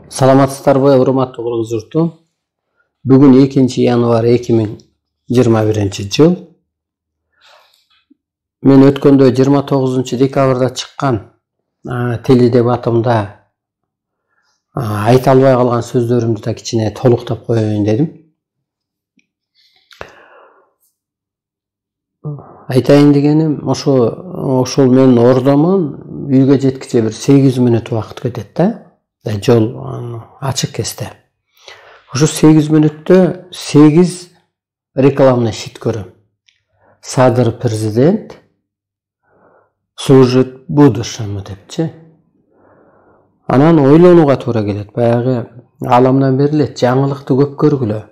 Саламатсыздарбы, урматтуу кыргыз журту. Бүгүн 2 январь 2021 жыл. Мен өткөндө 29 декабрда чыккан теледебатымда айта албай калган сөздөрүмдү да кичине толуктап коеюн дедим. Айтайын дегеним, ошол мен ордомон үйгө жеткиче бир 8 мүнөт убакыт кетет да. Жол ачык кесте. Ошо 8 мүнөттө 8 рекламный щит көрөм. Садыр президент служит будущему депчи. Анан ойлонууга туура келет. Баягы аламдан берилет, жаңылыкты көп көргүлө.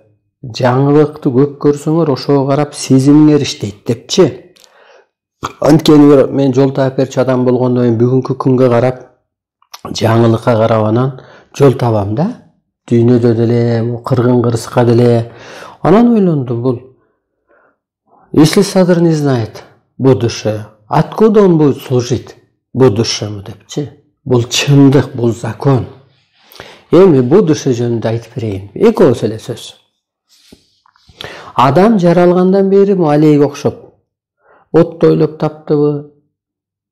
Жаңылыкты көп көрсөңөр ошого карап сезимиңер иштейт депчи. Анткени мен жол таап берчү адам болгондон кийин бүгүнкү күнгө карап жаңылыкка карап анан жол табам да. Дүйнөдө деле, кыргын кырсыкка деле. Анан ойлондум, бул если Садыр не знает будущее, откуда он будет служить будущему депчи. Бул чындык, бул закон. Эми будущее жөнүндө айтып берейин. Экөөсү эле сөз. Адам жаралгандан бери алейге окшоп, отто ойлоп таптыбы,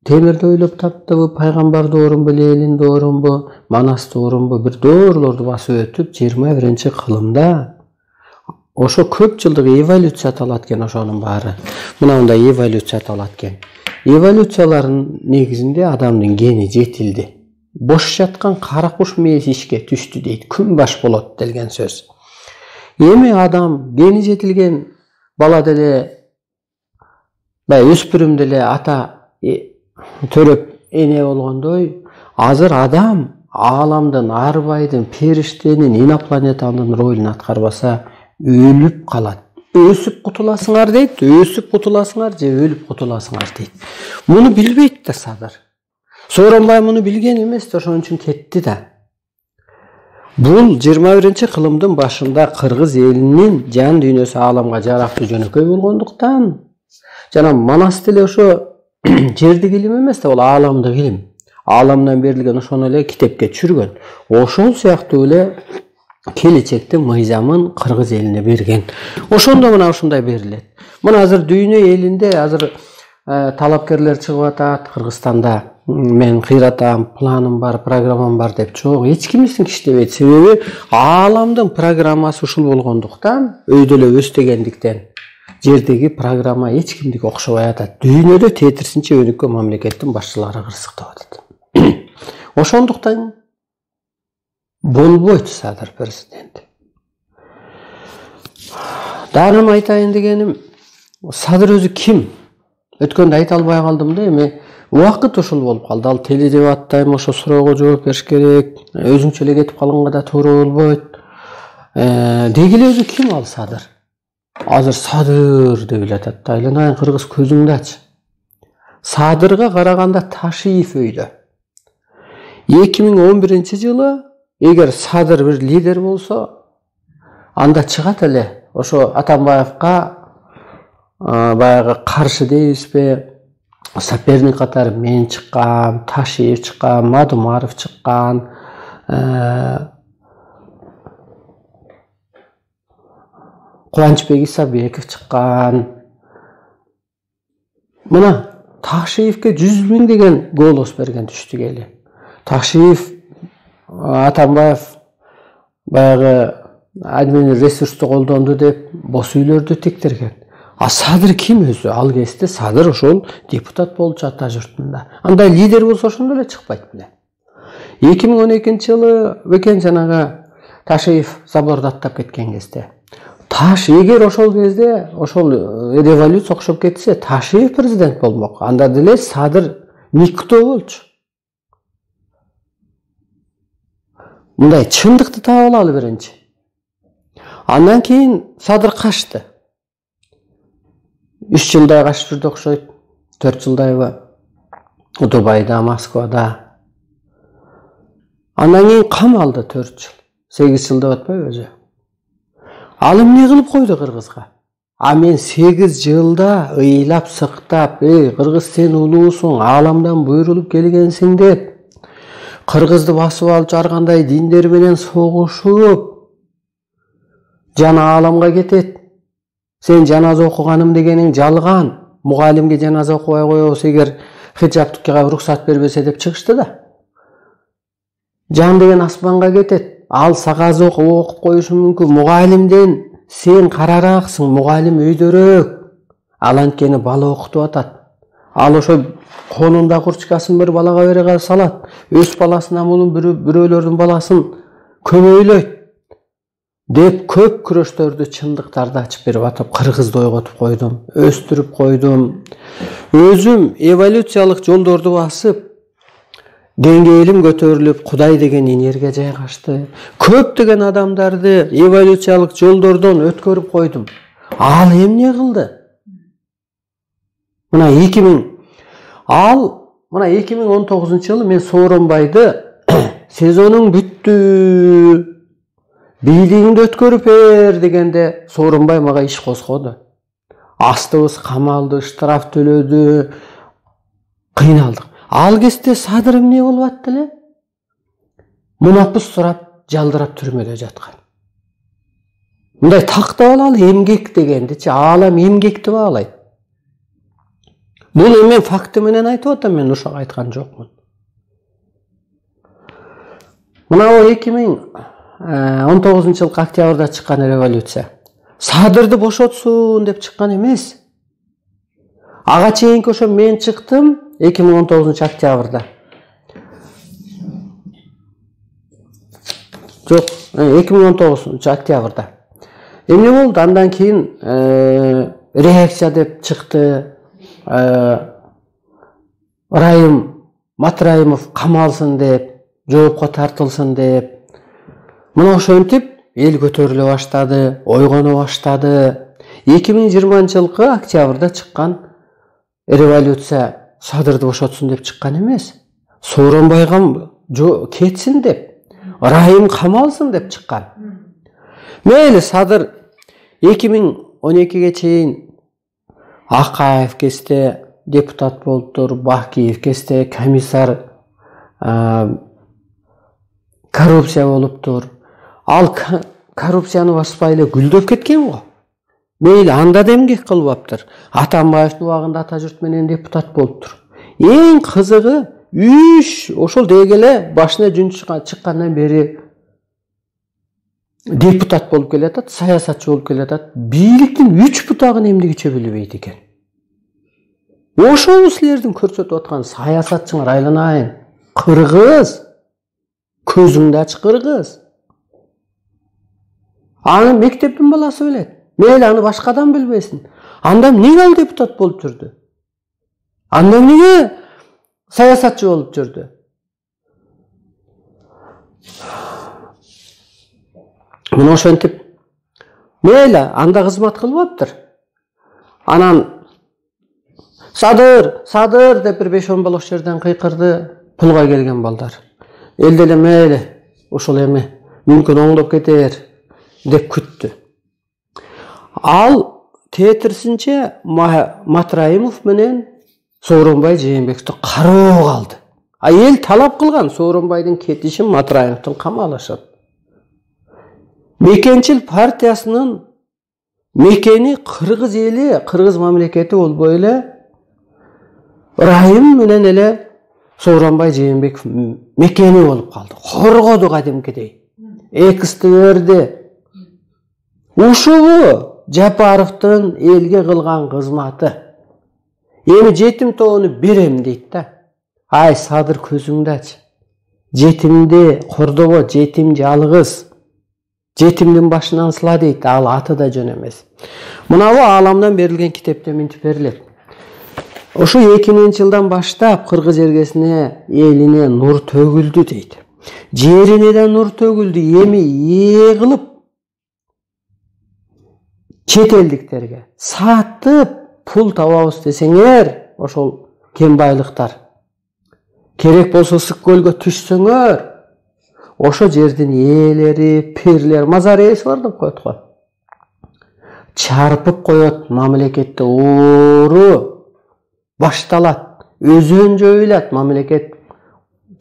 темирди ойлоп таптыбы, пайгамбарды орунбу, Ленинди орунбу, Манасты орунбу, бир доорлорду басып өтүп 21-кылымда ошо көп жылдык эволюция аталат экен ошонун баары. Мындай эволюция аталат экен. Эволюциялардын негизинде адамдын гени жетилди. Бош жаткан кара куш мээси ишке түштү дейт. Күн баш болот делген сөз. Эми адам гени жетилген бала деле, өспүрүм деле ата төрөп эне болгондой, азыр адам ааламдын, арбайдын, периштенин, инопланетанын ролун аткарбаса өлүп калат. Өсүп кутуласыңар дейт, өсүп кутуласыңар же өлүп кутуласыңар дейт. Муну билбейт да Садыр. Сооронбай муну билген эмес, ошон үчүн кетти да. Бул 21-кылымдын башында кыргыз элинин жан дүйнөсү ааламга жарактуу жөнөкөй болгондуктан, жана Манас деле ошо жердик илим эмес да, бул ааламдык илим. Ааламдан берилген ошону эле китепке түшүргөн. Ошол сыяктуу эле келечектин мыйзамын кыргыз элине берген. Ошондо мына ушундай берилет. Мына азыр дүйнө элинде азыр талапкерлер чыгып атат. Кыргызстанда мен кыйратам, планым бар, программам бар деп жок. Эч кимисин иштебейт. Себеби ааламдын программасы ушул болгондуктан, өйдө эле өстөгөндүктөн жердеги программа эч кимдике окшобой атат. Дүйнөдө тетирсинче өнүккөн мамлекеттин башчылары кырсыктап атат. Ошондуктан болбойт Садыр президент. Дагы айтайын дегеним, Садыр өзү ким? Өткөндө айта албай калдым да, эми убакыт ушул болуп калды. Ал теледебатта эми ошо суроого жооп бериш керек. Өзүнчө эле кетип калганга да туура болбойт. Деги эле өзү ким ал Садыр? Азыр Садыр деп эле атат. Айланайын кыргыз көзүңдү ач. Садырга караганда Ташиев өйдө. 2011 жылы эгер Садыр бир лидер болсо, анда чыгат эле ошо Атамбаевка баягы каршы дейбизби, соперник катары мен чыккан, Ташиев чыккан, Мадумаров чыккан, Кубанычбек Исабеков чыккан. Мына Ташиевке 100 000 деген голос берген түштүк эли. Ташиев, Атамбаев баягы админ ресурсту колдонду деп бос үйлөрдү тектирген. А Садыр ким өзү? Ал кезде Садыр ошол депутат болчу ата журтунда. Андай лидер болсо ошондо эле чыкпайт беле. 2012 жылы бекен жанагы Ташиев заборду аттап кеткен кезде. Эгер ошол кезде ошол революция окшоп кетсе, Ташиев президент болмок. Анда деле Садыр никто болчу. Мындай чындыкты таап алалы биринчи. Андан кийин Садыр качты. 3 жылдай качып жүрдү окшойт. 4 жылдайбы. Дубайда, Москвада. Андан кийин камалды 4 жыл. 8 жыл деп атпайбы өзү. Ал эмне кылып койду кыргызга? А мен 8 жылда ыйлап сыктап, кыргыз сен улуусуң, ааламдан буйрулуп келгенсиң деп Кыргызды басып алып ар кандай диндер менен согушуп жана аламга кетет. Сен жаназа окуганым дегениң жалган. Мугалимге жаназа окубай коебуз эгер хиджаб туккага уруксат бербесе деп чыгышты да. Жан деген аспанга кетет. Ал сагаз окуп коюшу мүмкүн. Мугалимден сен карараксың, мугалим өйдөрөөк. Ал анткени бала окутуп атат. Ал ошо конунда курчкасын bir балага бере салат. Өз баласынан мунун бирөөлөрдүн баласын көмөйлөйт деп көп күрөштөрдү, чындыктарды ачып берип атып, кыргызды ойготуп койдум, өстүрүп койдум. Өзүм эволюциялык жолдорду басып, деңгээлим көтөрүлүп, Кудай деген энергия жайгашты. Көптөгөн адамдарды эволюциялык жолдордон өткөрүп койдум. Ал эмне кылды? Мына 2019-жылы мен Сооронбайды сезонуң бүттү, бийлигиңди өткөрүп бер дегенде Сооронбай мага иш козгоду. Астыбыз камалды, штраф төлөдү, кыйналдык. Ал кезде Садыр эмне болуп атты эле? Мунапыс сурап, жалдырап түрмөдө жаткан. Мындай тактап алалы эмгек дегендичи, аалам эмгекти баалайт. Бул мен факты менен айтып атам, мен ушак айткан жокмун. Мына 2019-жылкы октябрда чыккан революция. Садырды бошотсун деп чыккан эмес. Ага чейинки ошо мен чыктым 2019-октябрда. Жок, 2019-октябрда. Эмне болду? Андан кийин реакция деп чыкты. Райым Матраимов камалсын деп, жоопко тартылсын деп. Мына ошентип эл көтөрүлө баштады, ойгоно баштады. 2020-жылкы октябрда чыккан революция Садырды бошотсун деп чыккан эмес. Сооронбайга кетсин деп, Райым камалсын деп чыккан. Мейли Садыр 2012-ге чейин Акаев кесте депутат болуптур, Бакиев кесте комиссар коррупция болуптур. Ал коррупцияны баспай эле гүлдөп кеткен го. Мейли анда да эмгек кылып аптыр. Атамбаевдин убагында ата журт менен депутат болуптур. Эң кызыгы ошол деги эле башына жүн чыккандан бери депутат болуп келатат, саясатчы болуп келатат. Бийликтин 3 бутагын эмнегече билбейт экен. Ошол силердин көрсөтүп аткан саясатчыңар айланайын. Кыргыз. Көзүңдү ач, кыргыз. Аны мектептин баласы билет. Мейли аны башкадан билбесин. Анда эмнеге ал депутат болуп жүрдү? Анда эмнеге саясатчы болуп жүрдү? Мына ошентип мейли анда кызмат кылып аптыр. Анан Садыр деп bir 5-10 бала ошол жерден кыйкырды, пулга келген балдар. Эл деле мейли ошол эми мүмкүн оңдоп кетер деп күттү. Ал тетирсинче Матраимов менен Сооронбай Жээнбековду кароо калды. Эл талап кылган Сооронбайдын кетишин, Матраимовдун камалышын. Мекенчил партиясынын мекени кыргыз эли, кыргыз мамлекети болбой эле Райым менен эле Сооронбай Жээнбеков мекени болуп калды. Коргоду кадимкидей. Эксти берди. Ушубу Жапаровдун элге кылган кызматы. Эми жетим тобуну берем дейт да. Ай Садыр көзүңдү ач. Жетимди кордобо, жетим жалгыз. Жетимдин башынан сыла дейт. Ал аты да жөн эмес. Мынабу ааламдан берилген китепте мынтип берилет. Ошо 2000-жылдан баштап кыргыз эргесине элине нур төгүлдү дейт. Жерине да нур төгүлдү. Эми ээ кылып чет элдиктерге сатып пул табабыз десеңер, ошол кем байлыктар керек болсо Ысык көлгө түшсөңөр, ошо жердин ээлери, пирлер, мазар ээси бар деп коет го. Чарпып коет, мамлекетте оору башталат, өзөн жоюлат, мамлекет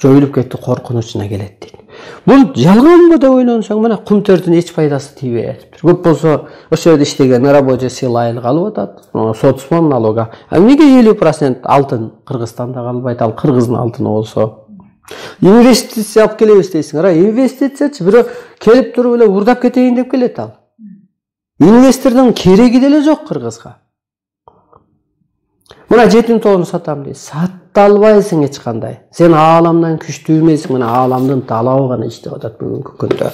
жоюлуп кетти, коркунучуна келет дейт. Бул жалганбы деп ойлонсоң, мына кум тердин эч пайдасы тийбей атыптыр. Көп болсо ошол жерде иштеген рабочий сила айлык алып атат, соцмон налога. А эмнеге 50% алтын Кыргызстанда калбайт? Ал Кыргыздын алтыны болсо. Инвестиция алып келебиз дейсиңер. Инвестициячы бирок келип туруп эле урдап кетейин деп келет ал. Инвестордун кереги деле жок Кыргызга. Мына 7-9 сатам дейт. Сата албайсың эч кандай. Сен ааламдан күчтүү эмессиң. Мына ааламдын талабы гана иштеп атат бүгүнкү күндө.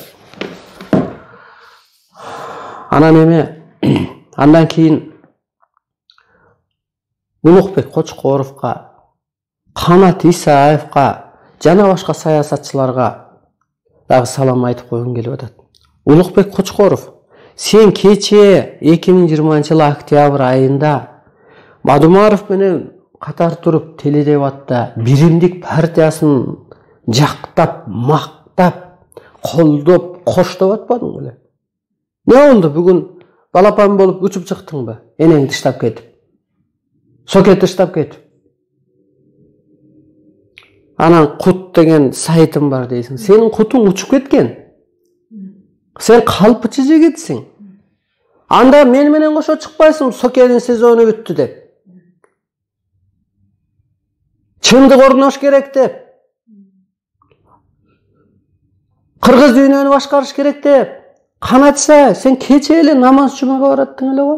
Анан эме андан кийин Улукбек Кочкоровго, Канат Исаевго жана башка саясатчыларга дагы салам айтып койгум келип атат. Улукбек Кочкоров, сен кече 2020 октябрь айында Мадумаров менен катар туруп Теледебатта биримдик партиясын жактап, мактап, колдоп, коштоп атпадың беле? Не болду бүгүн балапан болуп учуп чыктыңбы? Энең тыштап кетип. Соке тыштап кетип. Анан кут деген сайтым бар дейсиң. Сенин кутуң учуп кеткен. Сен калпычы жигитсиң. Анда мен менен кошо чыкпайсың, Сокенин сезону бүттү деп. Чындык орнош керек деп. Кыргыз дүйнөнү башкарыш керек деп. Канатса, сен кече эле намаз жумага бараттың эле го.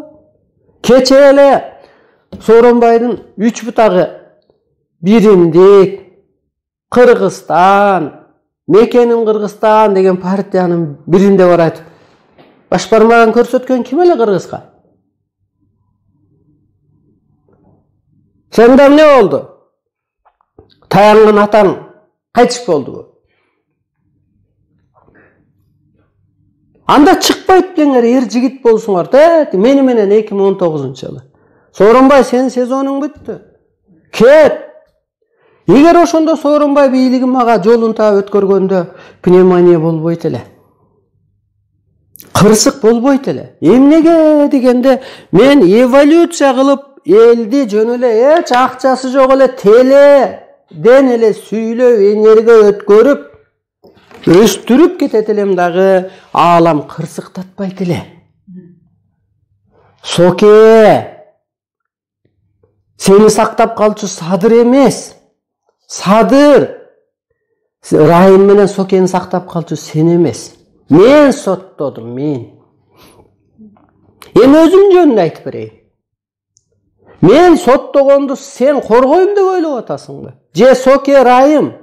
Кече эле Сооронбайдын 3 бутагы биримдик Кыргызстан, мекеним Кыргызстан деген партиянын биринде бар айтып, баш бармагын көрсөткөн ким эле Кыргызга? Сенде эмне болду? Таянган атаң кайтыш болдубу? Анда чыкпайт белеңер, эр жигит болсуңар да, мени менен 2019-жылы. Сооронбай, сенин сезонуң бүттү. Кет. Эгер ошондо Сооронбай бийлигин мага жолун таап өткөргөндө пневмония болбойт эле. Кырсык болбойт эле. Эмнеге дегенде, мен эволюция кылып элди жөн эле эч акчасы жок эле теледен эле сүйлөп энерге өткөрүп өстүрүп кетет элем дагы, аалам кырсыктатпайт эле. Соке, сени сактап калчу Садыр эмес. Садыр Райым менен Сокени сактап калчу сен эмес. Мен соттодум, мен. Эми өзүм жөнүндө айтып берейин. Мен соттогонду сен коргойм деп ойлоп атасыңбы? Же Соке, Райым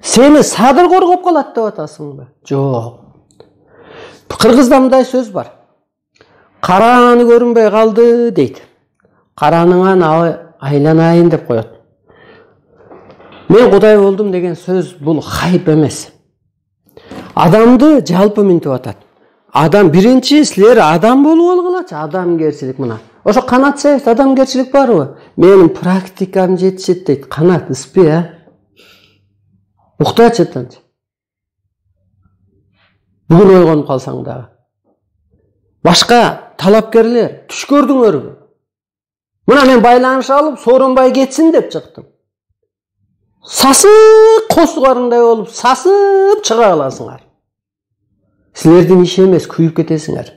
сени Садыр коргоп калат деп атасыңбы? Жок. Кыргызда мындай сөз бар. Карааны көрүнбөй калды дейт. Караныңан айланайын деп коет. Мен Кудай болдум деген сөз бул хайп эмес. Адамды жалпы минтип атат. Адам биринчи силер адам болуп алгылачы, адамгерчилик мына. Ошо Канат Исаевде адамгерчилик барбы? Менин практикам жетишет дейт. Канат, ыспы, а? Уктачы тынч. Бүгүн ойгонуп калсаң дагы. Башка талапкерлер түш көрдүңөрбү? Мына мен байланыш алып, Сооронбай кетсин деп чыктым. Сасык косугарындай болуп, сасып чыга каласыңар. Силердин иши эмес, күйүп кетесиңер.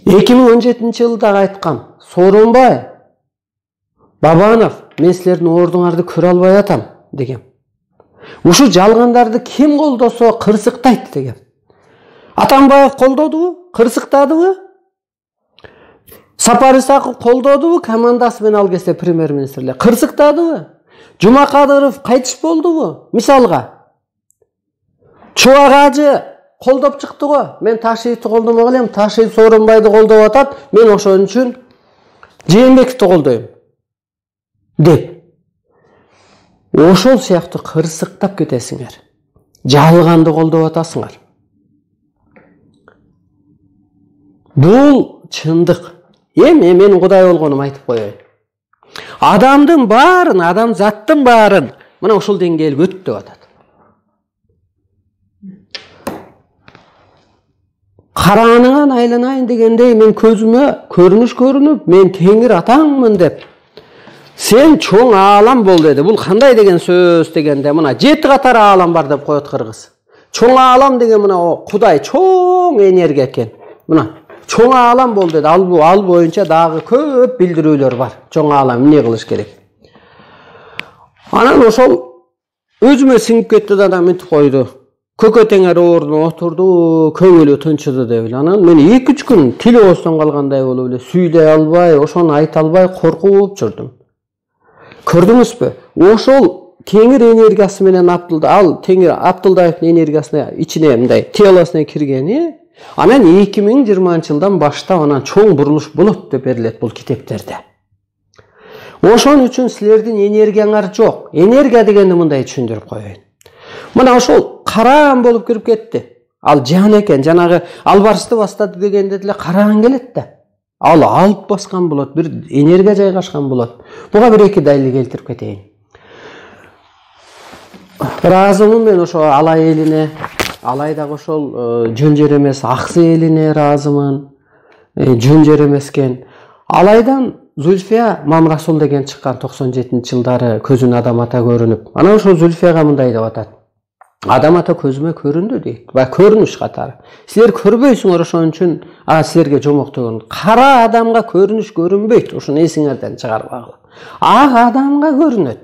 2017-жылда айткам, Сооронбай, Бабанов, мен силердин ордуңарды көрө албай атам деген. Ушу жалгандарды ким колдосо кырсыктайт деген. Атамбаев колдодубу? Кырсыктадыбы? Сапар Исаков колдодубу? Командасы менен ал кезде премьер-министрлер кырсыктадыбы? Жумакадыров кайтыш болдубу? Мисалга. Чубак Ажы колдоп чыкты го. Мен Ташиевди колдомок элем, Ташиев Сооронбайды колдоп атат, мен ошон үчүн Жээнбековди колдойм деп. Ошол сыяктуу кырсыктап кетесиңер. Жалганды колдоп атасыңар. Бул чындык. Эми менин Кудай болгонум айтып коеюн. Адамдын баарын, адамзаттын баарын мына ушул деңгээлге өт деп атат. Карааныңан айланайын дегендей мен көзүмө көрүнүш көрүнүп, мен теңир атаңмын деп Сен чоң аалам бол деди. Бул кандай деген сөз дегенде, мына 7 катар аалам бар деп коет кыргыз. Чоң аалам деген мына Кудай чоң энергия экен. Мына чоң аалам бол деди. Ал боюнча дагы көп билдирүүлөр бар. Чоң аалам эмне кылыш керек? Анан ошол өзүмө сиңип кетти да мынтип койду. Көкө теңер ордуна отурду, көңүлү тынчыды деп эле. Анан мен 2-3 күн тил оозунан калгандай болуп эле, сүйлөй албай, ошону айта албай коркуп жүрдүм. Көрдүңүзбү? Ошол теңир энергиясы менен ал теңир Абдылдаевдин энергиясына ичине мындай телосуна киргени, анан 2020-жылдан баштап анан чоң бурулуш болот деп берилет бул китептерде. Ошон үчүн силердин энергияңар жок. Энергия дегенди мындай түшүндүрүп коеюн. Мына ошол караан болуп кирип кетти. Ал жан экен, жанагы албарысты бастады дегенде деле караан келет да. Ал алып баскан болот, бир энергия жайгашкан болот. Буга бир эки далил келтирип кетейин. Ыраазымын мен ошо Алай элине, Алай дагы ошол жөн жер эмес Аксы элине ыраазымын. Жөн жер эмес экен. Алайдан Зүлфия Мамрасул деген чыккан 97-жылдары көзүн адам ата көрүнүп. Анан ошо Зүлфияга мындай деп атат. Адам ата көзүмө көрүндү дейт. Ба көрүнүш катары. Силер көрбөйсүңөр, ошон үчүн силерге жомок деген. Кара адамга көрүнүш көрүнбөйт. Ошону эсиңерден чыгарбагыла. Ак адамга көрүнөт.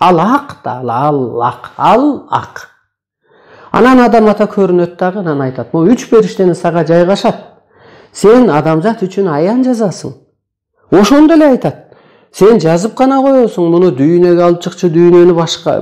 Ал ак да, ал ак. Анан адам ата көрүнөт дагы, анан айтат. Бул 3 периштени сага жайгашат. Сен адамзат үчүн аян жазасың. Ошондо эле айтат. Сен жазып гана коесуң, муну дүйнөгө алып чыкчы, дүйнөнү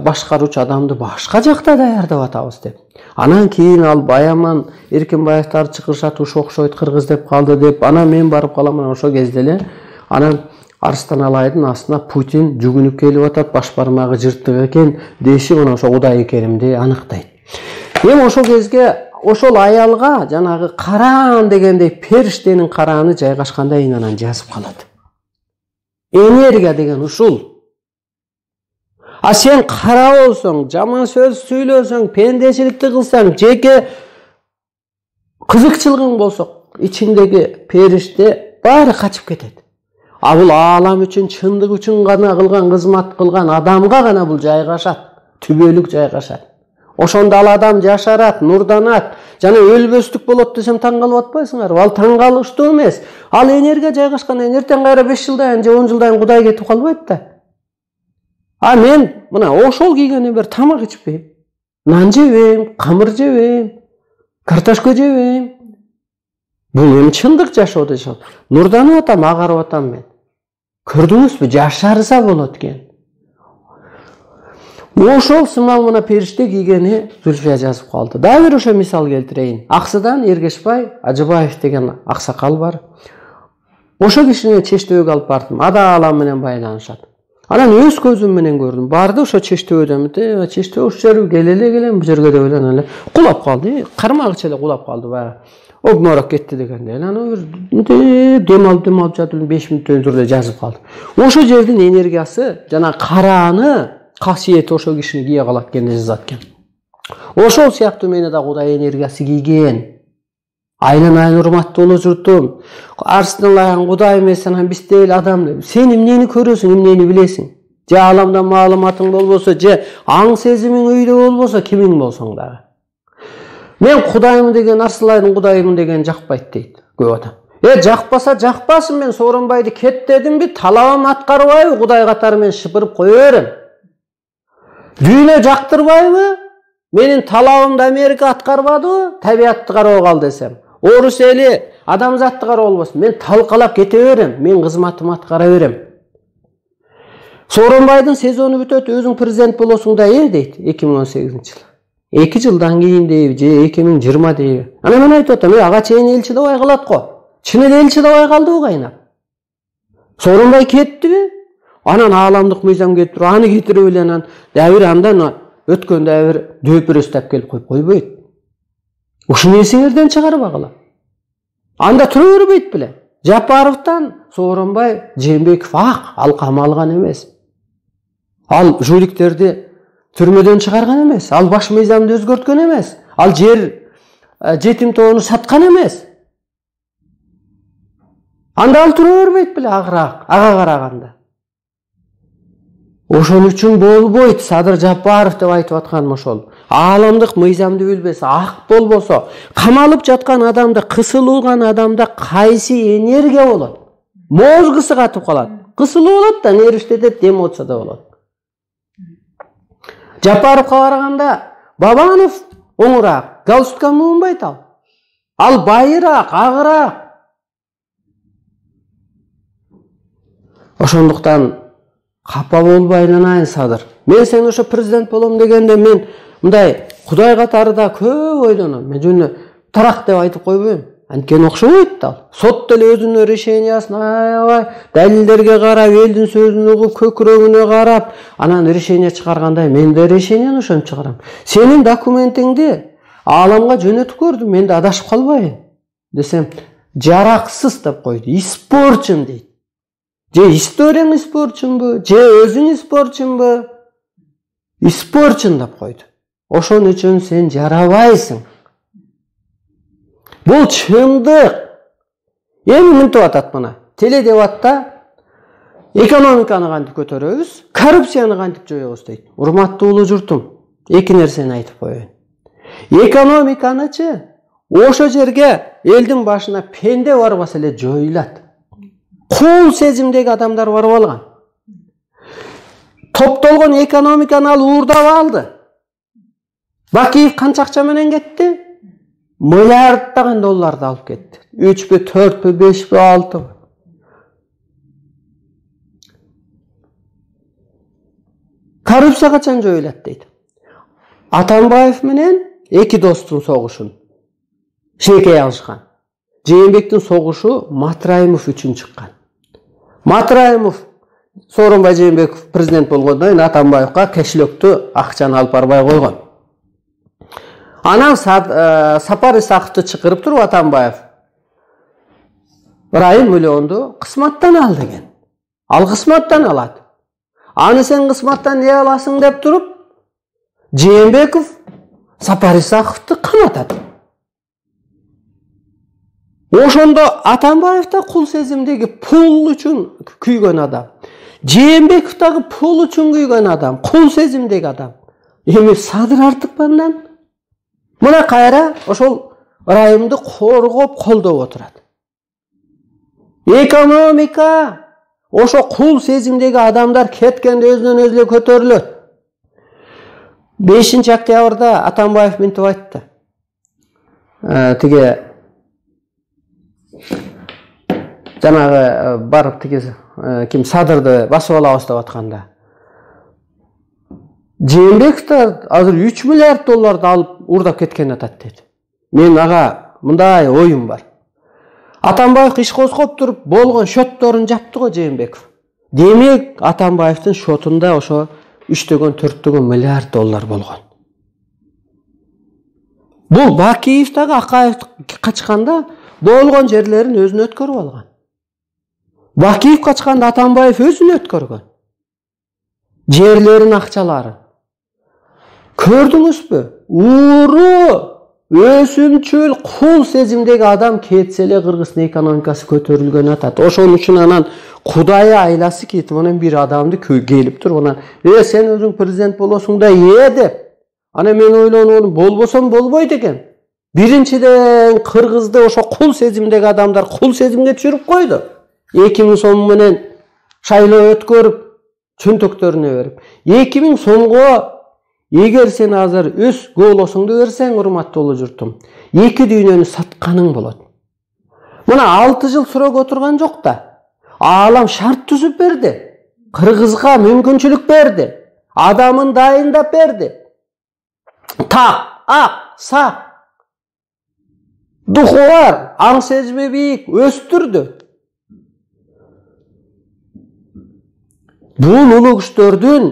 башкаруучу адамды башка жакта даярдап атабыз деп. Анан кийин ал Баяман Эркинбаевтар чыгышат, ушу окшойт кыргыз деп калды деп. Анан мен барып калам, анан ошо кезде эле анан Арстан Алайдын астына Путин жүгүнүп келип атат, баш бармагы жыртык экен, дешип анан ошо Кудай Керимди аныктайт. Эми ошол кезге ошол аялга жанагы караан дегендей периштенин карааны жайгашкандай анан жазып калат. Энергия деген ушул. А сен кара болсоң, жаман сөз сүйлөсөң, пендечиликти кылсаң, жеке кызыкчылыгың болсо, ичиңдеги периште баары качып кетет. А бул аалам үчүн, чындык үчүн гана кылган кызмат кылган адамга гана бул жайгашат, түбөлүк жайгашат. Ошондо ал адам жашарат, нурданат, жана өлбөстүк болот десем таң калып атпайсыңарбы? Ал таң калыштуу эмес. Ал энергия жайгашкан, эртең кайра 5 жылдан же 10 жылдан Кудай кетип калбайт да. А мен мына ошол кийгенден бери тамак ичпейм. Нан жебейм, камыр жебейм, картошка жебейм. Бул эми чындык жашоо дешет. Нурданып атам, агарып атам мен. Көрдүңүзбү? Жашарса болот экен. Ошол сымал мына периште кийгени Зүлфия жазып калды. Дагы бир ошо мисал келтирейин. Аксыдан Эргешбай Ажыбаев деген аксакал бар. Ошо кишини Чештөбөгө алып бардым. Ада аалам менен байланышат. Анан өз көзүм менен көрдүм. Барды ошо Чештөбөдө, Чештөбө ушул жерге келем, бул жерге деп эле кулап калды. Кармагыча эле кулап калды баягы. Обморок кетти дегенде. Анан дем алып жатып 5 мүнөттөн түрдө жазып калды. Ошо жердин энергиясы жана карааны касиети ошол кишини кие калат экен жазат экен. Ошол сыяктуу мени да Кудай энергиясы кийген. Айланайын урматтуулуу журтум. Арсыналайын Кудай эмес, анан бизде эле адам. Сен эмнени көрөсүң, эмнени билесиң? Же аламда маалыматың болбосо, же аң сезимиң өйдө болбосо, кимиң болсоң дагы. Мен Кудаймын деген, Арсылайдын Кудайымын деген жакпайт дейт көп адам. Жакпаса жакпасын, мен Сооронбайды кет дедимби, талабым аткарбайбы, Кудай катары мен шыпырып кое берем. Дүйнө жактырбайбы? Менин талабымды Америка аткарбадыбы? Табиатты кароого ал десем. Орус эли адамзатты кароо болбосун. Мен талкалап кете берем, мен кызматымды аткара берем. Сооронбайдын сезону бүтөт, өзүң президент болосуң да дейт 2018-жыл. 2 жылдан кийин дейби, же 2020 дейби. Анан мен айтып атам, ага чейин эл чыдабай калат го. Чын эле эл чыдабай калдыбы кайнап? Сооронбай кеттиби? Анан ааламдык мыйзам кетирип, аны кетирип эле анан дабир андан өткөн дабир дөп өрөстөп келип койбойт. Ушуну эсиңерден чыгарбагыла. Анда тура бербейт беле. Жапаровдон Сооронбай Жээнбеков ал камалган эмес. Ал жуликтерди түрмөдөн чыгарган эмес. Ал баш мыйзамды өзгөрткөн эмес. Ал жер жетим тоону саткан эмес. Анда ал тура бербейт беле ага караганда. Ошон үчүн болбойт Садыр Жапаров деп айтып атканым ошол. Ааламдык мыйзамды билбесе, ак болбосо, камалып жаткан адамда, кысылган адамда кайсы энергия болот? Мозгусу катып калат. Кысылуу болот да, нервиштетет, дем отса да болот. Жапаровго караганда Бабанов оңураак, галстукка муунбайт ал. Ал байыраак, агыраак. Ошондуктан капа болбой айланайын Садыр. Мен сен ошо президент болом дегенде мен мындай Кудай катары да көп ойлоном. Мен жөн тарак деп айтып койбойм. Анткени окшобойт да ал. Сот деле өзүнүн решениясын аябай далилдерге карап, элдин сөзүн угуп, көкүрөгүнө карап, анан решение чыгаргандай мен да решениени ошентип чыгарам. Сенин документиңди ааламга жөнөтүп көрдүм, мен да адашып калбайын десем, жараксыз деп койду. Испорчен дейт. Же историяң испорченбу, же өзүң испорченбу? Испорчен деп койду. Ошон үчүн сен жарабайсың. Бул чындык. Эми мынтип атат мына. Теледебатта экономиканы кантип көтөрөбүз, коррупцияны кантип жоебуз дейт. Урматтуу улуу журтум, эки нерсени айтып коеюн. Экономиканычы ошо жерге элдин башына пенде барбаса эле жоюлат. Кул сезимдеги адамдар барып алган. Топтолгон экономиканы ал уурдап алды. Бакиев канча акча менен кетти? Миллиарддаган долларды алып кетти. 3 4 5 6. Коррупция качан жоюлат дейт. Атамбаев менен эки достун согушун шекей алышкан. Жээнбектин согушу Матраимов үчүн чыккан. Матраимов Сооронбай Жээнбеков президент болгондон кийин Атамбаевга кешлөктү акчаны алып барбай койгон. Анан Сапар Исаковду чакырып туруп Атамбаев $1 миллионду кысматтан ал деген. Ал кысматтан алат. Аны сен кысматтан не аласың деп туруп, Жээнбеков Сапар Исаковду каматат. Ошондо Атамбаев да кул сезимдеги пул үчүн күйгөн адам. Жээнбеков дагы пул үчүн күйгөн адам, кул сезимдеги адам. Эми Садыр артыкпандан мына кайра ошол райымды коргоп, колдоп отурат. Экономика ошо кул сезимдеги адамдар кеткенде өзүнөн өзү көтөрүлөт. 5 октябрда Атамбаев мынтип айтты. Тиги жанагы барып тиги ким Садырды басып алабыз деп атканда. Жээнбеков азыр 3 миллиард долларды алып уурдап кеткен атат дейт. Мен ага мындай оюм бар. Атамбаев иш козгоп туруп болгон шотторун жапты го Жээнбеков. Демек Атамбаевдин шотунда ошо 3-4 миллиард доллар болгон. Бул Бакиев дагы Акаев качканда болгон жерлерин өзүнө өткөрүп алган. Бакиев качканда Атамбаев өзүнө өткөргөн. Жерлерин, акчаларын. Көрдүңүзбү? Ууру, өсүмчүл, кул сезимдеги адам кетсе эле Кыргыздын экономикасы көтөрүлгөн атат. Ошон үчүн анан Кудайы айласы кетип, анан бир адамды келип туруп, анан сен өзүң президент болосуң да деп. Анан мен ойлонуп, болбосом болбойт экен. Биринчиден Кыргызды ошо кул сезимдеги адамдар кул сезимге түшүрүп койду. 2000 сом менен шайлоо өткөрүп, чөнтөктөрүнө берип. 2000 сомго эгер сен азыр өз голосуңду берсең, урматтуу улуу журтум, 2 дүйнөнү сатканың болот. Мына 6 жыл сурок отурган жок да. Аалам шарт түзүп берди. Кыргызга мүмкүнчүлүк берди. Адамын дайындап берди. Так, ак, сак. Духу бар, аң сезими бийик, өстүрдү. Бул улуу күчтөрдүн,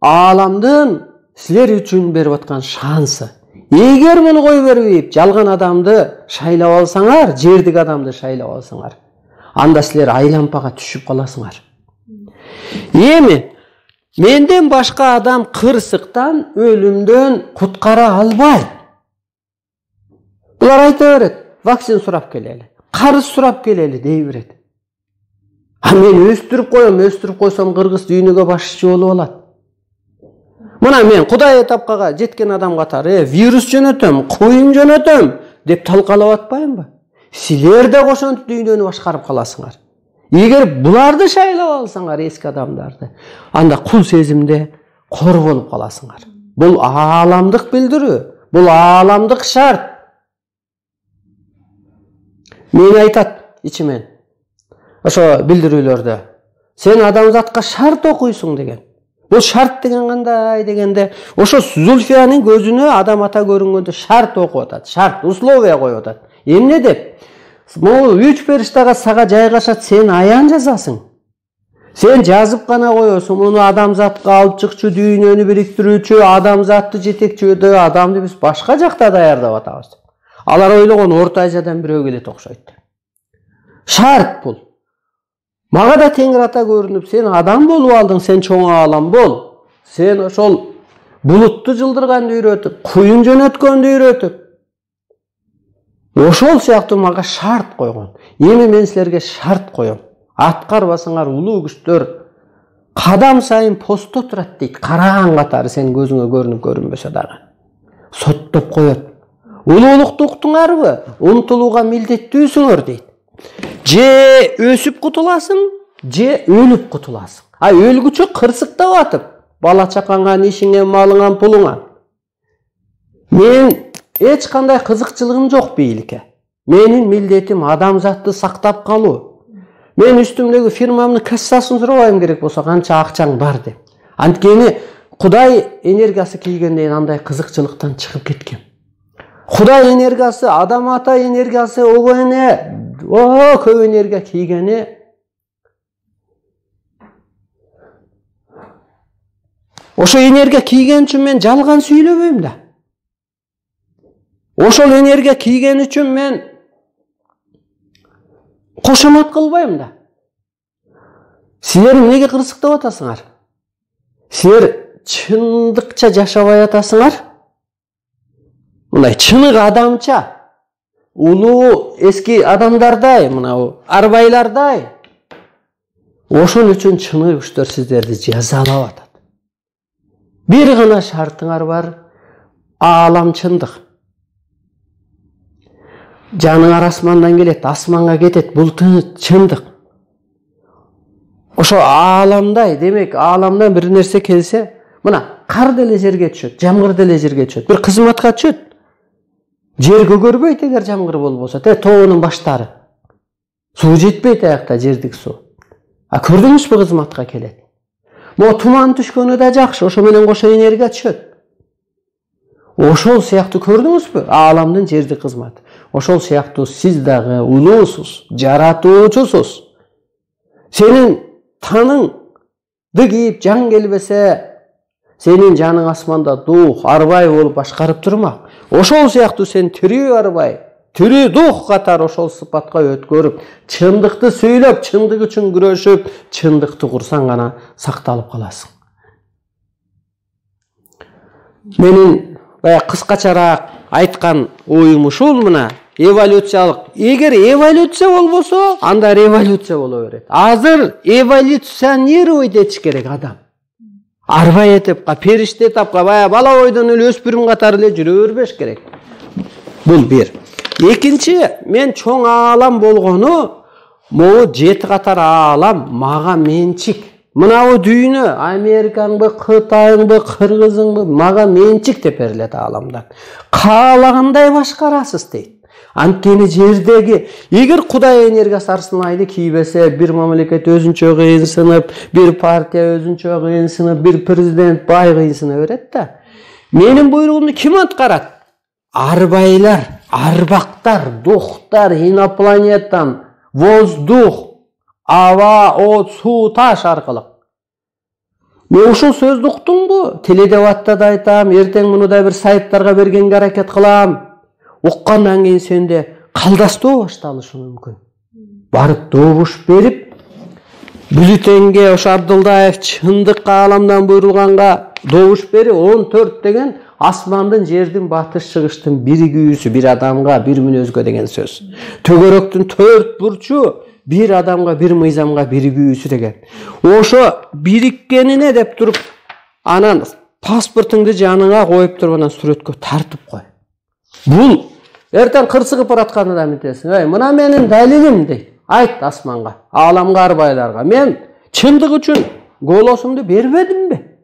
ааламдын силер үчүн берип аткан шансы. Эгер муну коюп бербейт, жалган адамды шайлап алсаңар, жердик адамды шайлап алсаңар, анда силер айлампага түшүп каласыңар. Эми менден башка адам кырсыктан, өлүмдөн куткара албайт. Булар айта берет, вакцина сурап келели, карыз сурап келели дей берет. Мен өстүрүп койсом Кыргыз дүйнөгө башчы болуп алат. Мына мен Кудай этапкага жеткен адам катары вирус жөнөтөм, куюн жөнөтөм деп талкалап атпайынбы? Силер да ошентип дүйнөнү башкарып каласыңар. Эгер буларды шайлап алсаңар, эски адамдарды, анда кул сезимде кор болуп каласыңар. Бул ааламдык билдирүү, бул ааламдык шарт. Мен айтат ичимен ошо билдирүүлөрдө, сен адамзатка шарт окуйсуң деген. Бул шарт деген кандай дегенде, ошо Зульфиянын көзүнө адам ата көрүнгөндө шарт окуп атат, шарт, условия коюп атат. Эмне деп? Могу 3 периштага сага жайгашат, сен аян жазасың. Сен жазып гана коесуң, муну адамзатка алып чыкчу, дүйнөнү бириктирүүчү, адамзатты жетекчүдө адамды биз башка жакта даярдап атабыз. Алар ойлогон Орто Азиядан бирөө келет окшойт. Шарт бул. Мага да Теңир ата көрүнүп, сен адам болуп алдың, сен чоң аалам бол. Сен ошол булутту жылдырганды үйрөтүп, куюн жөнөткөндү үйрөтүп, ошол сыяктуу мага шарт койгон. Эми мен силерге шарт коем. Аткарбасаңар улуу күчтөр кадам сайын постто турат дейт. Караган катары сен көзүңө көрүнүп көрүнбөсө дагы. Соттоп коет. Улуулукту уктуңарбы? Умтулууга милдеттүүсүңөр дейт. Же өсүп кутуласың, же өлүп кутуласың. А өлгүчө кырсыктап атып, бала чакаңа, ишиңе, малыңа, пулуңа. Мен эч кандай кызыкчылыгым жок бийликке. Менин милдетим адамзатты сактап калуу. Мен үстүмдөгү фирмамдын кассасын сурабайм керек болсо, канча акчаң бар деп. Анткени Кудай энергиясы кийгенден андай кызыкчылыктан чыгып кеткем. Кудай энергиясы, адам ата энергиясы огоне, көп энергия кийгени. Ошо энергия кийген үчүн мен жалган сүйлөбөйм да. Ошол энергия кийген үчүн мен кошомат кылбайм да. Силер эмнеге кырсыктап атасыңар? Силер чындыкча жашабай атасыңар. Мындай чынык адамча, улуу эски адамдардай, мына арбайлардай. Ошон үчүн чынык күчтөр сиздерди жазалап атат. Бир гана шартыңар бар, аалам чындык. Жаныңар асмандан келет, асманга кетет, бул чындык. Ошо ааламдай, демек ааламдан бир нерсе келсе, мына кар деле жерге түшөт, жамгыр деле жерге түшөт, бир кызматка түшөт. Жер көгөрбөйт эгер жамгыр болбосо, тоонун баштары. Суу жетпейт аякта, жердик суу. А көрдүңүзбү кызматка келет. Могу туман түшкөнү да жакшы, ошо менен кошо энергия түшөт. Ошол сыяктуу көрдүңүзбү? Ааламдын жердик кызматы. Ошол сыяктуу сиз дагы улуусуз, жаратуучусуз. Сенин таныңды кийип жан келбесе, сенин жаның асманда дух, арбай болуп башкарып турмак. Ошол сыяктуу сен тирүү арбай, тирүү дух катары ошол сыпатка өткөрүп, чындыкты сүйлөп, чындык үчүн күрөшүп, чындыкты курсаң гана сакталып каласың. Менин кыскачараак айткан оюм ушул, мына эволюциялык. Эгер эволюция болбосо, анда революция боло берет. Азыр эволюционировать этиш керек адам. Арбай этапка, периште этапка, бала бойдон эле өспүрүм катары эле жүрө бербеш керек. Бул бир. Экинчи, мен чоң аалам болгону, могу 7 катар аалам мага менчик. Мынау дүйнө, Америкаңбы, Кытайыңбы, Кыргызыңбы, мага менчик деп берилет ааламдан. Каалагандай башкарасыз дейт. Анткени жердеги, эгер Кудай энергиясы арсынайды кийбесе, бир мамлекет өзүнчө кыйынсынып, бир партия өзүнчө кыйынсынып, бир президент бай кыйынсына берет да. Менин буйругумду ким аткарат? Арбайлар, арбактар, духтар, инопланеттан, воздух, аба, от, суу, таш аркылуу. Мен ушул сөздү уктумбу? Теледебатта да айтам, эртең муну да бир сайттарга бергенге аракет кылам. Уккандан кийин сенде калдастоо башталышы мүмкүн. Барып добуш берип, бюллетенге ошо Абдылдаев чындык ааламдан буйрулганга добуш берип, 14 деген асмандын, жердин, батыш, чыгыштын биригүүсү бир адамга, бир мүнөзгө деген сөз. Төгөрөктүн 4 бурчу бир адамга, бир мыйзамга биригүүсү деген. Ошо бириккенине деп туруп, анан паспортыңды жаныңа коюп туруп анан сүрөткө тартып кой. Бул эртең кырсыгып бараткан адам айтесиң, "Эй, мына менин далилим" дейт. Айт асманга, ааламга, арбайларга. Мен чындык үчүн голосумду бербедимби?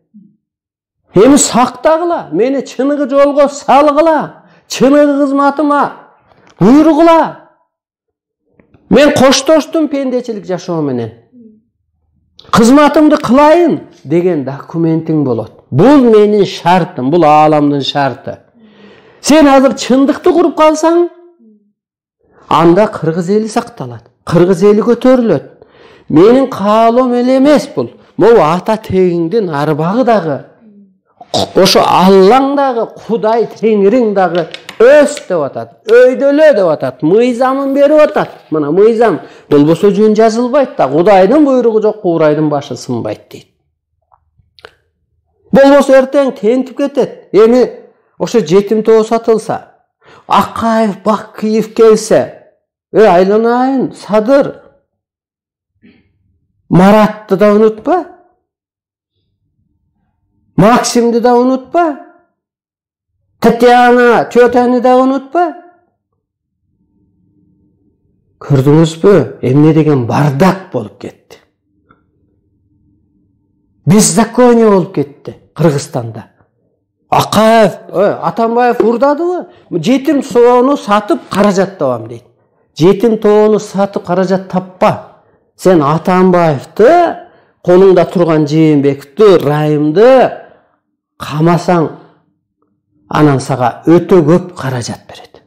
Эми сактагыла, мени чыныгы жолго салгыла, чыныгы кызматыма буйругула. Мен коштоштум пендечилик жашоо менен. Кызматымды кылайын деген документиң болот. Бул менин шартым, бул ааламдын шарты. Сен азыр чындыкты куруп калсаң, анда кыргыз эли сакталат. Кыргыз эли көтөрүлөт. Менин каалоом эле эмес бул. Могу ата тегиңдин арбагы дагы, ошо Аллаң дагы, Кудай Теңириң дагы өс деп атат, өйдөлө деп атат, мыйзамын берип атат. Мына мыйзам болбосо жөн жазылбайт да, Кудайдын буйругу жок, курайдын башы сынбайт дейт. Болбосо эртең тентип кетет. Эми ошо жетим тоо сатылса, Акаев, Бакиев келсе, айланайын, Садыр, Маратты да унутпа, Максимди да унутпа, Татьяна, Чөтөні да унутпа. Көрдүңүзбү, эмне деген бардак болуп кетти. Беззаконие болуп кетти Кыргызстанда. Акаев, Атамбаев урдадыбы? Жетим тоону сатып каражат табам дейт. Жетим тоону сатып каражат таппа. Сен Атамбаевди, колуңда турган Жээнбековди, Райымды камасаң, анан сага өтө көп каражат берет.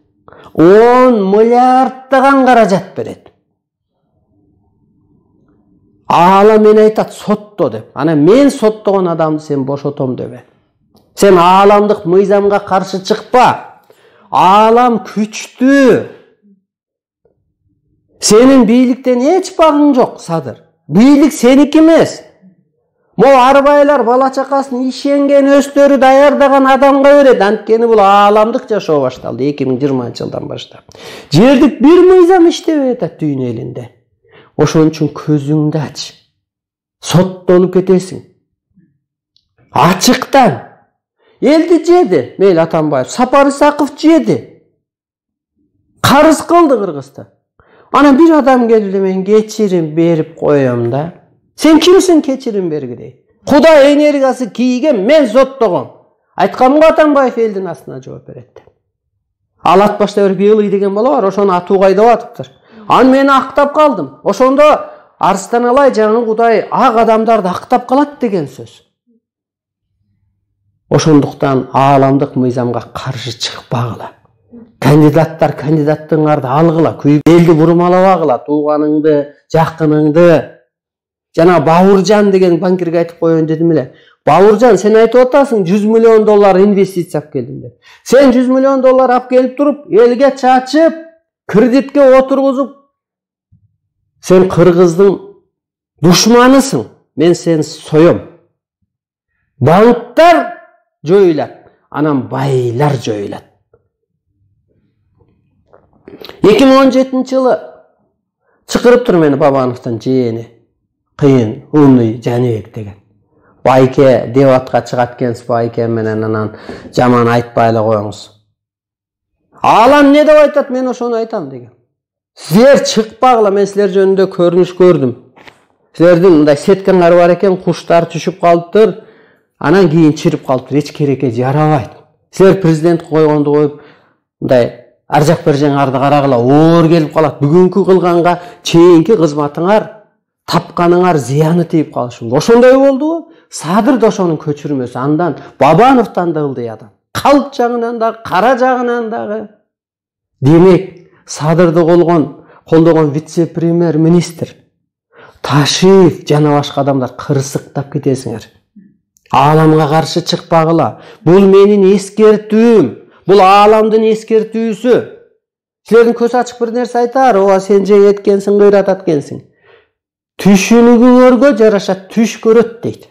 10 миллиарддаган каражат берет. Аала мен айтат сотто деп. Анан мен соттогон адамды сен бошотом дебе. Сен ааламдык мыйзамга каршы чыкпа. Аалам күчтүү. Сенин бийликтен эч багың жок, Садыр. Бийлик сеники эмес. Могу арбайлар бала чакасын ишенген, өстөрү даярдаган адамга берет. Анткени бул ааламдык жашоо башталды 2020-жылдан баштап. Жердик бир мыйзам иштебей атат дүйнө элинде. Ошон үчүн көзүңдү ач. Соттолуп кетесиң. Ачыктан. Элди жеди, мейли Атамбаев, Сапар Исаков жеди. Карыз кылды Кыргызда. Анан бир адам келип мен кечирим берип коём да. Сен кимсиң кечирим бергидей? Кудай энергиясы кийген, мен соттогом. Айтканымга Атамбаев элдин астына жооп берет. Ал ат башта бир Биылый деген бала бар, ошону атууга айдап атыптыр. Ан мени актап калдым. Ошондо Арстан Алай жаңы Кудай ак адамдарды актап калат деген сөз. Ошондуктан ааламдык мыйзамга каршы чыкпагыла. Кандидаттыңарды алгыла, элди бурмалабагыла, тууганыңды, жакыныңды. Жана Бауыржан деген банкирге айтып коеюн дедим эле. Бауыржан, сен айтып атасың 100 миллион доллар инвестиция алып келдим деп. Сен 100 миллион доллар алып келип туруп, элге чачып, кредитке отургузуп, сен Кыргыздын душманысың. Мен сени соем. Банктар жоюлат, анан байлар жоюлат. 2017-жылы чакырыптыр мени Бабановдун жээни, кыйын умный Жаныбек деген. Байке дебатка чыгат экенсиз, Байке менен анан жаман айтпай эле коюңуз. Алам не деп айтат, мен ошону айтам деген. Силер чыкпагыла, мен силер жөнүндө көрүнүш көрдүм. Силердин мындай сеткаңар бар экен, куштар түшүп калыптыр, анан кийин чирип калыптыр, эч керекке жарабайт. Силер президент койгонду коюп, мындай аржак бержеңарды карагыла, оор келип калат. Бүгүнкү кылганга чейинки кызматыңар, тапканыңар зыяны тийип калышы. Ошондой болдубу? Садыр да ошонун көчүрмөсү. Андан Бабановдон да ылдый адам. Калп жагынан да, кара жагынан дагы. Демек, Садырды колдогон вице-премьер-министр Ташиев жана башка адамдар кырсыктап кетесиңер. Ааламга каршы чыкпагыла. Бул менин эскертүүм. Бул ааламдын эскертүүсү. Силердин көз ачык бир нерсе айтар, ооба сен же эткенсиң, кыйратат экенсиң. Түшүнүгүңөргө жараша түш көрөт дейт.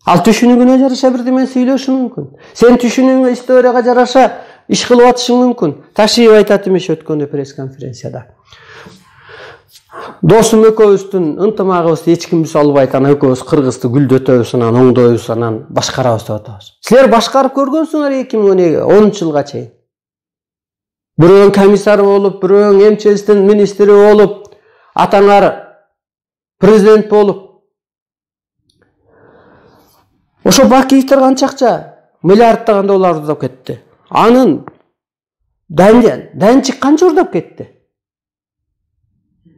Ал түшүнүгүнө жараша бирдеме сүйлөшү мүмкүн. Сен түшүнүгүңө историяга жараша иш кылып атышың мүмкүн. Ташиев айтат эмес өткөндө пресс-конференцияда. Досум экөөбүздүн ынтымагыбызды эч ким буза албайт. Анан экөөбүз Кыргызды гүлдөтөбүз, анан оңдойбуз, анан башкарабыз деп атабыз. Силер башкарып көргөнсүңөр 2010 жылга чейин. Бирөөң комиссар болуп, бирөөң МЧСтин министри болуп, атаңар президент болуп. Ошо Бакиевдер канча акча? Миллиарддаган доллар урдап кетти. Анын данчик канча урдап кетти?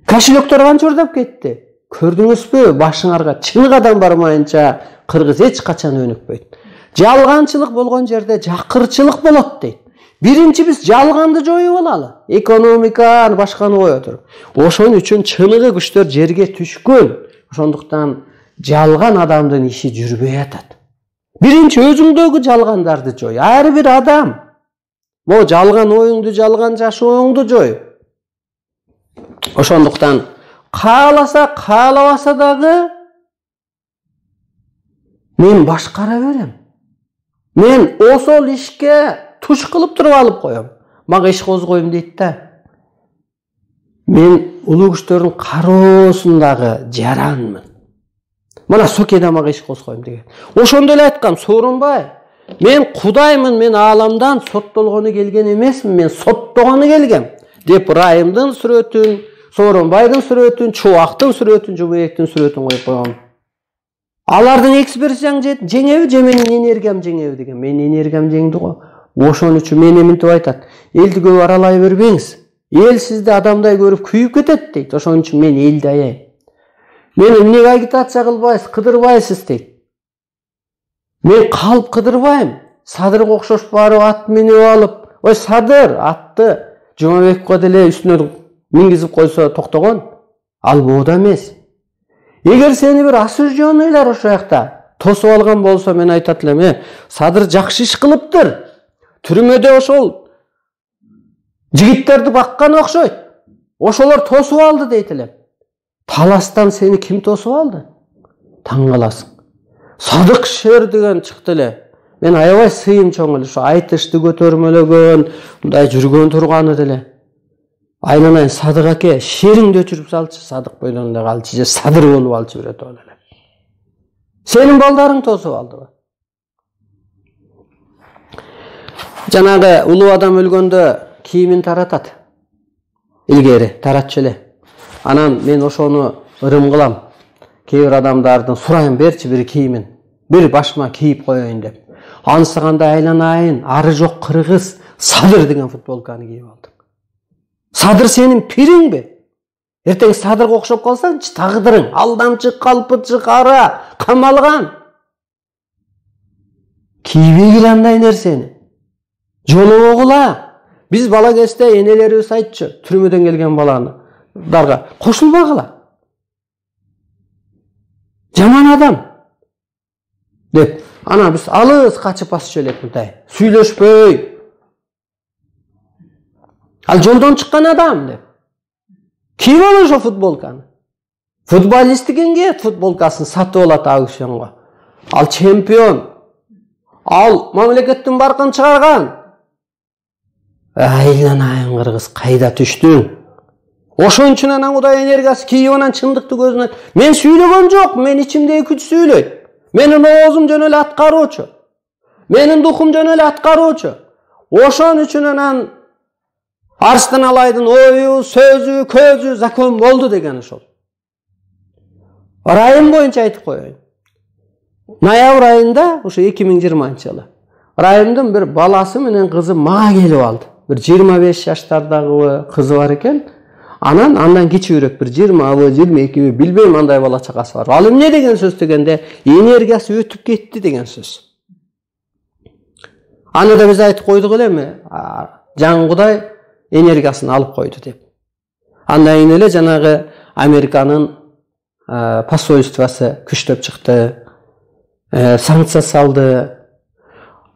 Кошелектер канча урдап кетти? Көрдүңүзбү? Башыңарга чыныгы бармайынча Кыргыз эч качан өнүкпөйт. Жалганчылык болгон жерде жакырчылык болот дейт. Биринчи биз жалганды жоюп алалы. Экономиканы башканы кое туруп. Ошон үчүн чыныгы күчтөр жерге түшкөн. Ошондуктан жалган адамдын иши жүрбөй атат. Биринчи өзүңдөгү жалгандарды жой. Ар бир адам могу жалган оюңду, жалган жашооңду жой. Ошондуктан кааласа, каалабаса дагы мен башкара берем. Мен осол ишке туш кылып туруп алып коем. Мага иш козгойм дейт да. Мен улуу күчтөрдүн кароосундагы жаранмын. Мына Сокеда мага иш козгойм деген. Ошондо эле айткам, Сооронбай, мен Кудаймын, мен ааламдан соттолгону келген эмесмин, мен соттогону келгем деп Райымдын сүрөтүн, Сооронбайдын сүрөтүн, Чубактын сүрөтүн, Жумабектин сүрөтүн коюп койгом. Алардын экспрессияң жеңеби же менин энергиям жеңеби деген. Менин энергиям жеңди го. Ошон үчүн мен эминтип айтат. Элди көп аралай бербеңиз. Эл сизди адамдай көрүп күйүп кетет дейт. Ошон үчүн мен элди аяйм. Мени эмнеге агитация кылбайсыз, кыдырбайсыз дейт. Мен калып кыдырбайм. Садырга окшош барып ат минип алып, ой Садыр атты Жумабекке деле үстүнө мингизип койсо токтогон. Ал боода эмес. Эгер сени бир осужденныйлар ошо жакта тосуп алган болсо, мен айтат элем, Садыр жакшы иш кылыптыр. Түрмөдө ошол жигиттерди баккан окшойт. Ошолор тосуп алды дейт элем. Таластан сени ким тосуп алды? Таң каласың. Садык Шер деген чыкты эле. Мен аябай сыйым чоң эле, ошо айтышты көтөрмөлөгөн, мындай жүргөн турганы деле. Айнанайын Садык аке, шериңди өчүрүп салчы, Садык бойдон эле калчы, же Садыр болуп алчы бирөтө эле. Сенин балдарың тосуп алдыбы? Жанагы улуу адам өлгөндө кийимин таратат. Илгери таратчу эле. Анан мен ошону ырым кылам. Кээ бир адамдардын сурайм, берчи бир кийимин. Бир башыма кийип коеюн деп. Ансыганда айланайын, ары жок кыргыз Садыр деген футболканы кийип алдым. Садыр сенин пириңби? Эртең Садырга окшоп калсаңчы, тагдырың алдамчы, калпычы, кара, камалган. Кийбегиле андай нерсени. Жолобогула. Биз бала кезде энелерибиз айтчу, түрмөдөн келген баландарга кошулбагыла. Жаман адам деп. Ана биз алыс качып басып элек мындай. Сүйлөшпөй. Ал жолдон чыккан адам деп. Кийип ал ошо футболканы. Футболист дегенге футболкасын сатып алат аукционго. Ал чемпион. Ал мамлекеттин баркын чыгарган. Айланайын кыргыз, кайда түштүң? Ошон үчүн анан Кудай энергиясы кийип анан чындыкты көзүнө. Мен сүйлөгөн жок, мен ичимдеги күч сүйлөйт. Менин оозум жөн эле аткаруучу. Менин духум жөн эле аткаруучу. Ошон үчүн анан Арстан Алайдын ою, сөзү, көзү закон болду деген ошол. Райым боюнча айтып коеюн. Ноябрь айында, ошо 2020-жылы, Райымдын бир баласы менен кызы мага келип алды. Бир 25 жаштардагы кызы бар экен. Андан кичүүрөөк бир 20-бы, 22-би билбейм, андай бала чагасы бар. Ал эмне деген сөз дегенде, энергиясы өтүп кетти деген сөз. Аны да биз айтып койдук элеми? Жан Кудай энергиясын алып койду деп. Андан кийин эле жанагы Американын посольствосы күчтөп чыкты. Санкция салды.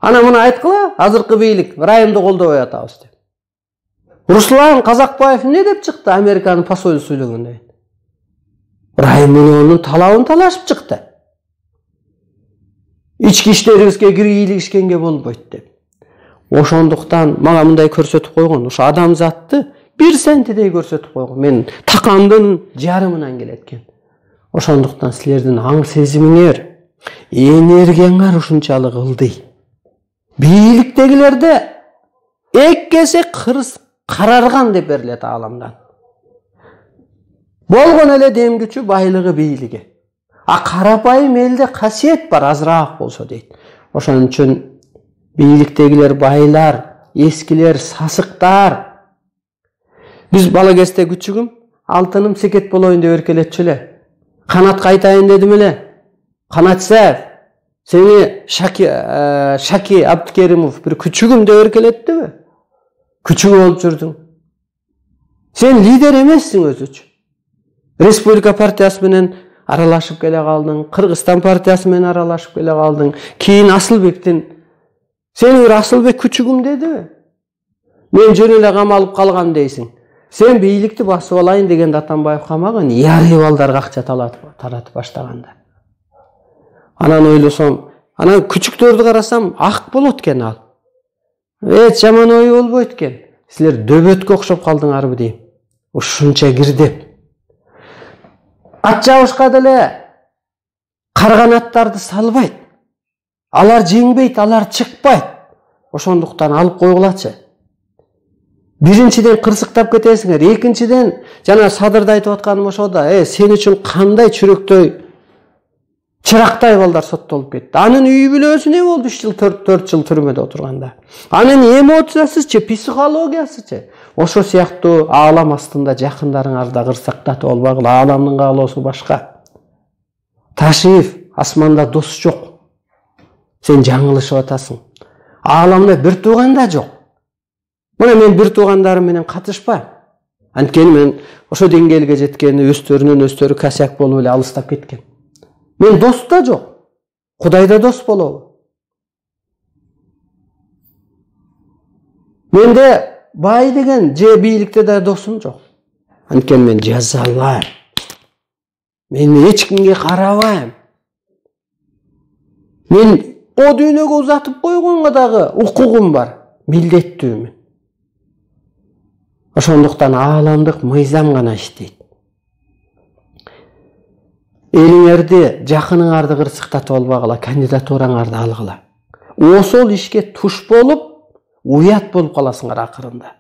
Ана муну айткыла, азыркы бийлик Райымды колдобой атабыз деп. Руслан Казакбаев эмне деп чыкты Американын посольу сүйлөгөндө? Райым менен онун талабын талашып чыкты. Ички иштерибизге киргизишкенге болбойт деп. Ошондуктан мага мындай көрсөтүп койгон, ошо адамзатты 1 сентидей көрсөтүп койгон. Мен такандын жарымынан келет экен. Ошондуктан силердин аң сезимиңер, энергияңар ушунчалык ылдый. Бийликтегилерде 2 эсе карарган деп берилет ааламдан. Болгон эле дем күчү, байлыгы, бийлиги. А карапайым элде касиет бар, азыраак болсо дейт. Ошон үчүн бийликтегилер байлар, эскилер, сасыктар. Биз бала кезде күчүгүм, алтыным секет болоюн деп эркелетчү эле. Канат кайтайын дедим эле. Канатсаев, сени Шаки Абдыкеримов бир күчүгүм деп эркелеттиби? Күчүгү болуп жүрдүң. Сен лидер эмессиң өзүчү. Республика партиясы менен аралашып келе калдың, Кыргызстан партиясы менен аралашып келе калдың. Кийин Асылбектин сени бир Асылбек күчүгүм дедиби? Мен жөн эле камалып калгам дейсиң. Сен бийликти басып алайын дегенде Атамбаев камаган, ярый балдарга акча таратып баштаганда. Анан ойлосом, анан күчүктөрдү карасам, ак болот экен ал. Жаман ой болбойт экен. Силер дөбөткө окшоп калдыңарбы дейм. Ушунча кирдеп. Ат жабышка деле карган аттарды салбайт. Алар жеңбейт, алар чыкпайт. Ошондуктан алып койгулачы. Биринчиден кырсыктап кетесиңер, экинчиден жана садырда айтып атканым ошо да, сен үчүн кандай чүрөкдөй чырактай балдар соттолуп кетти. Анын үй бүлөсү не болду 3 жыл, 4 жыл түрмөдө отурганда? Анын эмоциясычы, психологиясычы? Ошо сыяктуу аалам астында жакындарыңарда кырсыктатып албагыла, ааламдын каалоосу башка. Ташиев, асманда дос жок. Сен жаңылышып атасың. Ааламда бир тууган да жок. Мына мен бир туугандарым менен катышпайм. Анткени мен ошо деңгээлге жеткени өстөрү косяк болуп эле алыстап кеткен. Мен дос да жок. Кудай да дос болобу? Менде бай деген же бийликте да досум жок. Анткени мен жазалайм. Мен эч кимге карабайм. Мен о дүйнөгө узатып койгонго дагы укугум бар, милдеттүүмүн. Ошондуктан ааламдык мыйзам гана иштейт. Элиңерди, жакыныңарды кырсыктатып албагыла, кандидатураңарды алгыла. Осол ишке туш болуп, уят болуп каласыңар акырында.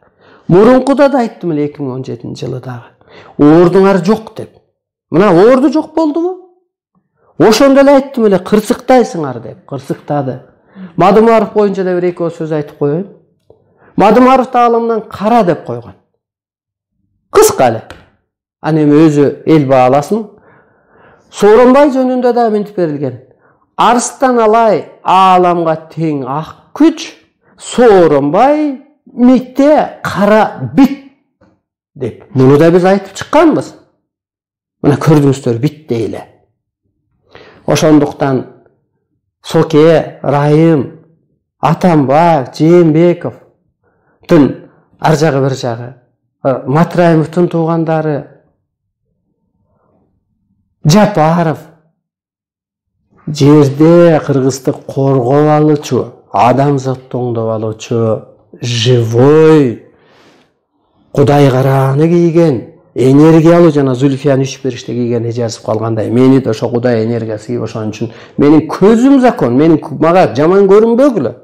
Мурункуда да айттым эле 2017-жылы дагы. Ордуңар жок деп. Мына орду жок болдубу? Ошондо эле айттым эле, кырсыктайсыңар деп, кырсыктады. Мадымаров боюнча да бир экөө сөз айтып коеюн. Мадымаров ааламдан кара деп койгон. Кыска эле. Аны эми өзү эл бааласын. Сооронбай жөнүндө да мынтип берилген. Арстан алай ааламга тең ак күч, Сооронбай микте кара бит деп. Муну да биз айтып чыкканбыз. Мына көрдүңүздөр, бит дейле. Ошондуктан Соке, Райым, Атамбаев, Жээнбековдун ар жагы бир жагы, Матраимовдун туугандары, Жапаров жерде кыргыздык коргоп алуучу, адамзатты оңдоп алуучу, живой Кудай карааны кийген, энергиялуу жана Зульфияны үч бериште кийген жазып калгандай. Мени да ошо Кудай энергиясы кийип, ошон үчүн менин көзүм закон, мага жаман көрүнбөгүлө.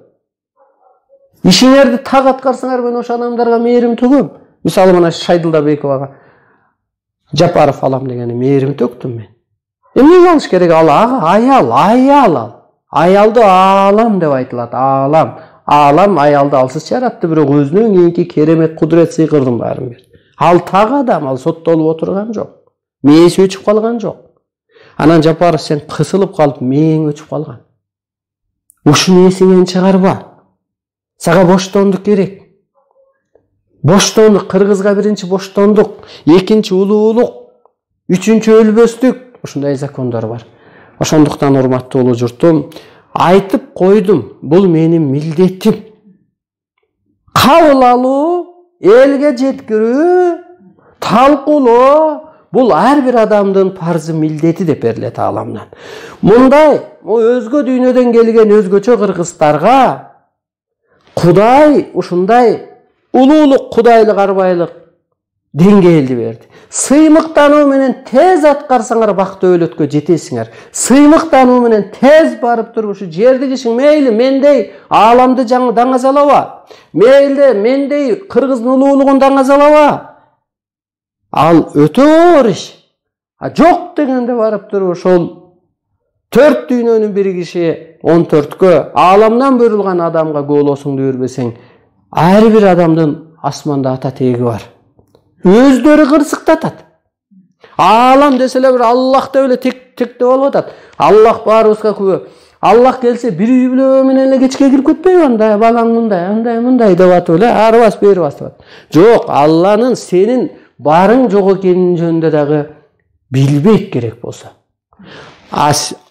Ишиңерди так аткарсаңар, мен ошо адамдарга мээрим төгөм. Мисалы мына Шайдылда Бековага Жапаров алам дегени мээрим төктүм мен. Эмне кылыш керек? Ал аял. Аялды аалам деп айтылат, аалам. Аалам аялды алсыз жаратты, бирок өзүнүн кийинки керемет кудурет сыйкырдын баарын берди. Ал так адам, ал соттолуп отурган жок. Мээси өчүп калган жок. Анан Жапаров сен кысылып калып, мээң өчүп калган. Ушуну эсиңен чыгарба. Сага боштондук керек. Боштондук, Кыргызга биринчи боштондук, экинчи улуулук, үчүнчү өлбөстүк, ушундай закондор бар. Ошондуктан урматтуу улуу журтум, айтып койдум, бул менин милдетим. Кабыл алуу, элге жеткирүү, талкуулоо, бул ар бир адамдын парзы, милдети деп берилет ааламдан. Мындай өзгө дүйнөдөн келген өзгөчө кыргыздарга Кудай ушундай улуулук, кудайлык, арбайлык деңгээлди берди. Сыймыктануу менен тез аткарсаңар бакты өлөткө жетесиңер. Сыймыктануу менен тез барып туруп ушу жерди кишиң мейли мендей ааламды даңазалаба. Мейли мендей кыргыздын улуулугун даңазалаба. Ал өтө оор иш. Жок дегенде барып туруп ошол 4 дүйнөнүн бир киши 14кө ааламдан бөлүнгөн адамга гоолосуңду бербесең, ар бир адамдын асманда ата теги бар. Өздөрү кырсыктатат. Аалам деселер бир Аллах деп эле тектеп алып атат. Аллах баарыбызга күбө. Аллах келсе бир үй бүлө менен эле кечке кирип кетпейби, андай балаң мындай деп атып эле арыбас бербас деп атат. Жок, Алланын сенин барың жок экенин жөнүндө дагы билбейт керек болсо.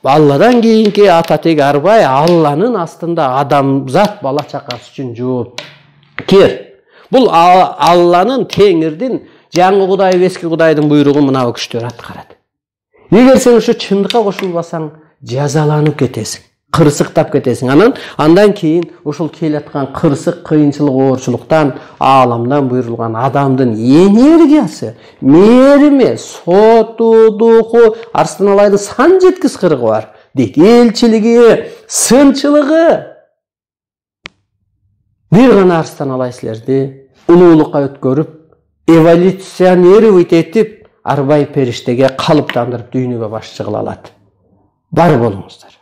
Алладан кийинки ата тег арбай Алланын астында адамзат бала чакасы үчүн жоопкер. Бул Алланын, Теңирдин, жаңы Кудай, эски Кудайдын буйругун мына бу күчтөр аткарат. Эгер сен ушу чындыкка кошулбасаң, жазаланып кетесиң, кырсыктап кетесиң. Андан кийин ушул келаткан кырсык, кыйынчылык, оорчулуктан, ааламдан буйрулган адамдын энергиясы, мээрими, соту, Арстан Алайдын сан жеткис кыргы бар дейт. Элчилиги, сынчылыгы. Бир гана Арстан Алай силерди улуулукка өткөрүп, эволюционировать этип, арбай периштеге калыптандырып дүйнөгө башчы кыла алат. Бар болуңуздар.